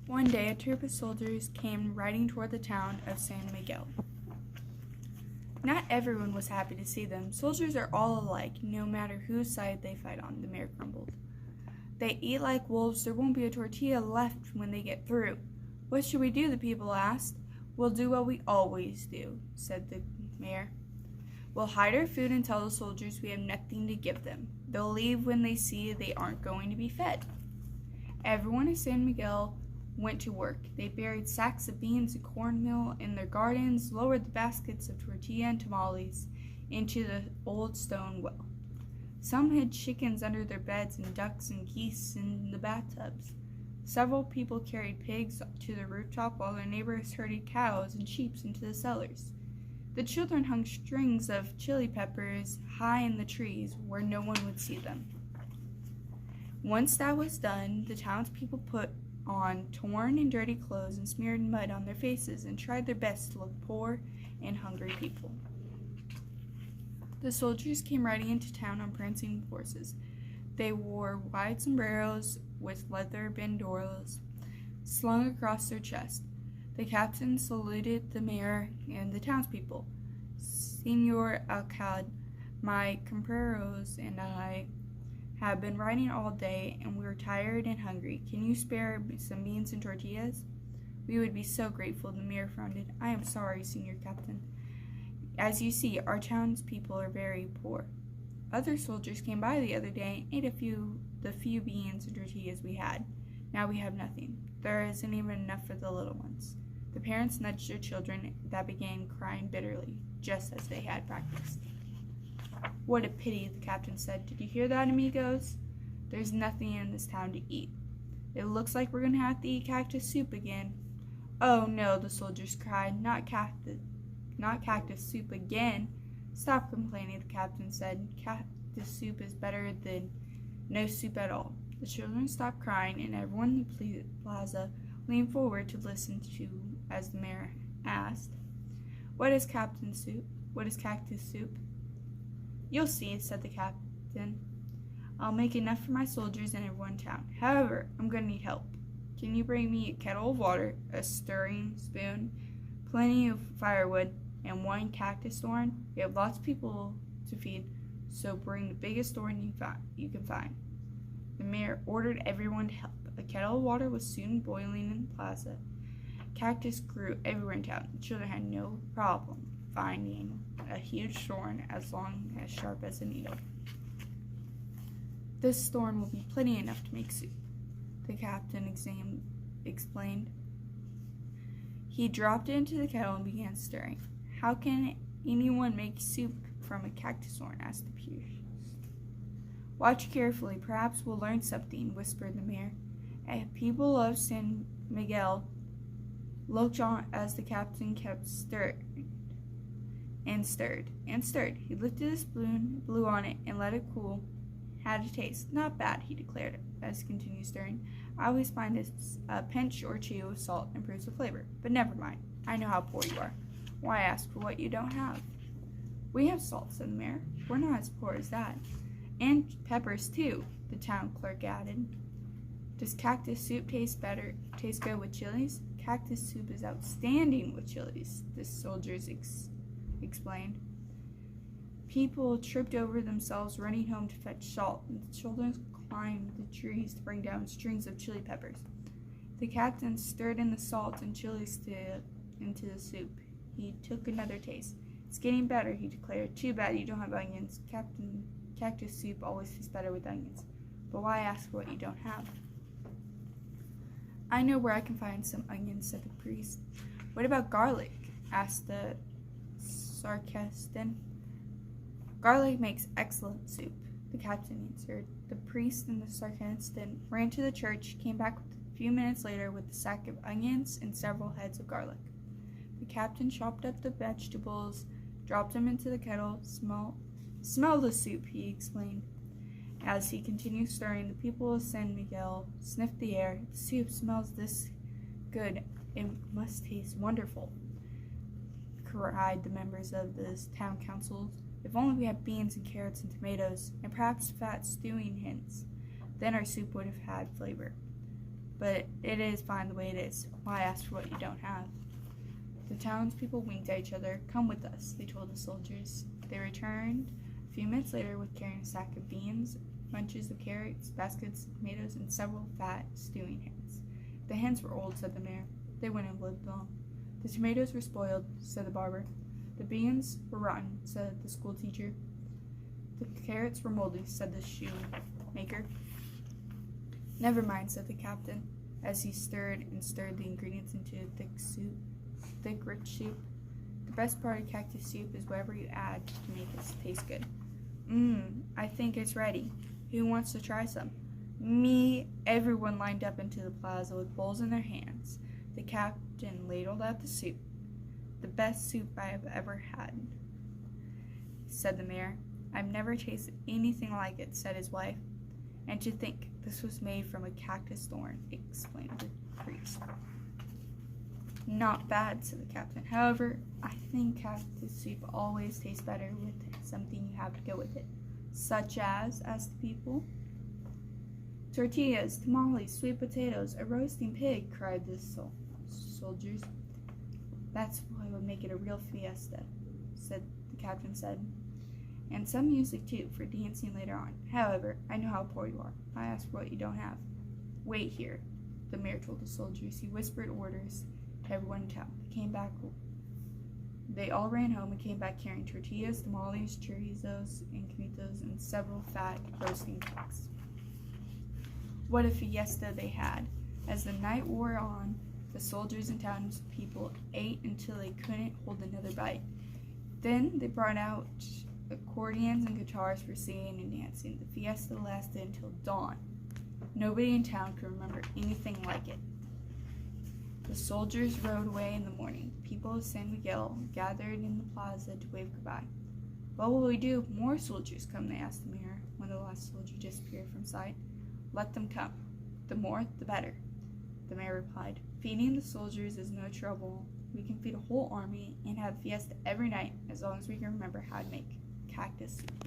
One day, a troop of soldiers came riding toward the town of San Miguel. Not everyone was happy to see them. Soldiers are all alike, no matter whose side they fight on, the mayor grumbled. They eat like wolves. There won't be a tortilla left when they get through. What should we do? The people asked. We'll do what we always do, said the mayor. We'll hide our food and tell the soldiers we have nothing to give them. They'll leave when they see they aren't going to be fed. Everyone in San Miguel went to work. They buried sacks of beans and cornmeal in their gardens, lowered the baskets of tortilla and tamales into the old stone well. Some hid chickens under their beds and ducks and geese in the bathtubs. Several people carried pigs to the rooftop while their neighbors herded cows and sheep into the cellars. The children hung strings of chili peppers high in the trees where no one would see them. Once that was done, the townspeople put on torn and dirty clothes and smeared mud on their faces and tried their best to look poor and hungry people. The soldiers came riding into town on prancing horses. They wore wide sombreros with leather bandolas slung across their chest. The captain saluted the mayor and the townspeople. Senor Alcalde, my compañeros and I have been riding all day, and we are tired and hungry. Can you spare some beans and tortillas? We would be so grateful, the mayor frowned. I am sorry, Senor Captain. As you see, our townspeople are very poor. Other soldiers came by the other day and ate the few beans and tortillas we had. Now we have nothing. There isn't even enough for the little ones. The parents nudged their children that began crying bitterly, just as they had practiced. What a pity, the captain said. Did you hear that, amigos? There's nothing in this town to eat. It looks like we're going to have to eat cactus soup again. Oh no, the soldiers cried. Not cactus soup again. Stop complaining, the captain said. Cactus soup is better than no soup at all. The children stopped crying, and everyone in the plaza leaned forward to listen to as the mayor asked, What is cactus soup? What is cactus soup? You'll see, said the captain. I'll make enough for my soldiers and everyone in town. However, I'm going to need help. Can you bring me a kettle of water, a stirring spoon, plenty of firewood, and one cactus thorn? We have lots of people to feed, so bring the biggest thorn you can find. The mayor ordered everyone to help. A kettle of water was soon boiling in the plaza. Cactus grew everywhere in town. The children had no problem finding a huge thorn as long as sharp as a needle. This thorn will be plenty enough to make soup, the captain explained. He dropped it into the kettle and began stirring. How can anyone make soup from a cactus thorn? Asked the priest. Watch carefully. Perhaps we'll learn something, whispered the mayor. And people of San Miguel looked on as the captain kept stirred. He lifted a spoon, blew on it, and let it cool. Had a taste. Not bad, he declared as he continued stirring. I always find a pinch or two of salt improves the flavor. But never mind. I know how poor you are. Why ask for what you don't have? We have salt, said the mayor. We're not as poor as that. And peppers, too, the town clerk added. Does cactus soup taste good with chilies? Cactus soup is outstanding with chilies, the soldiers explained. People tripped over themselves running home to fetch salt, and the children climbed the trees to bring down strings of chili peppers. The captain stirred in the salt and chilies into the soup. He took another taste. It's getting better, he declared. Too bad you don't have onions. Cactus soup always tastes better with onions. But why ask for what you don't have? I know where I can find some onions, said the priest. What about garlic? Asked the sacristan. Garlic makes excellent soup, the captain answered. The priest and the sacristan ran to the church, came back a few minutes later with a sack of onions and several heads of garlic. The captain chopped up the vegetables, dropped them into the kettle. Smell the soup, he explained. As he continued stirring, the people of San Miguel sniffed the air. The soup smells this good. It must taste wonderful, cried the members of the town council. If only we had beans and carrots and tomatoes, and perhaps fat stewing hens. Then our soup would have had flavor. but it is fine the way it is. Why ask for what you don't have? The townspeople winked at each other. Come with us, they told the soldiers. They returned a few minutes later with carrying a sack of beans, bunches of carrots, baskets of tomatoes, and several fat stewing hens. The hens were old, said the mayor. They wouldn't have lived long. The tomatoes were spoiled, said the barber. The beans were rotten, said the schoolteacher. The carrots were moldy, said the shoemaker. Never mind, said the captain, as he stirred the ingredients into a thick, rich soup. The best part of cactus soup is whatever you add to make it taste good. I think it's ready. Who wants to try some? Me. Everyone lined up into the plaza with bowls in their hands. The captain ladled out the soup. The best soup I have ever had, said the mayor. I've never tasted anything like it, said his wife. And to think this was made from a cactus thorn, exclaimed the priest. Not bad, said the captain. However, I think cactus soup always tastes better with something you have to go with it. Such as, asked the people. Tortillas, tamales, sweet potatoes, a roasting pig, cried the soldiers. That's what would make it a real fiesta, the captain said. And some music, too, for dancing later on. However, I know how poor you are. I ask for what you don't have. Wait here, the mayor told the soldiers. He whispered orders to everyone in town. They all ran home and came back carrying tortillas, tamales, chorizos, and quinitos, and several fat roasting pigs. What a fiesta they had. As the night wore on, the soldiers and townspeople ate until they couldn't hold another bite. Then they brought out accordions and guitars for singing and dancing. The fiesta lasted until dawn. Nobody in town could remember anything like it. The soldiers rode away in the morning. People of San Miguel gathered in the plaza to wave goodbye. What will we do if more soldiers come? They asked the mayor when the last soldier disappeared from sight. Let them come. The more, the better, the mayor replied. Feeding the soldiers is no trouble. We can feed a whole army and have fiesta every night as long as we can remember how to make cactus soup.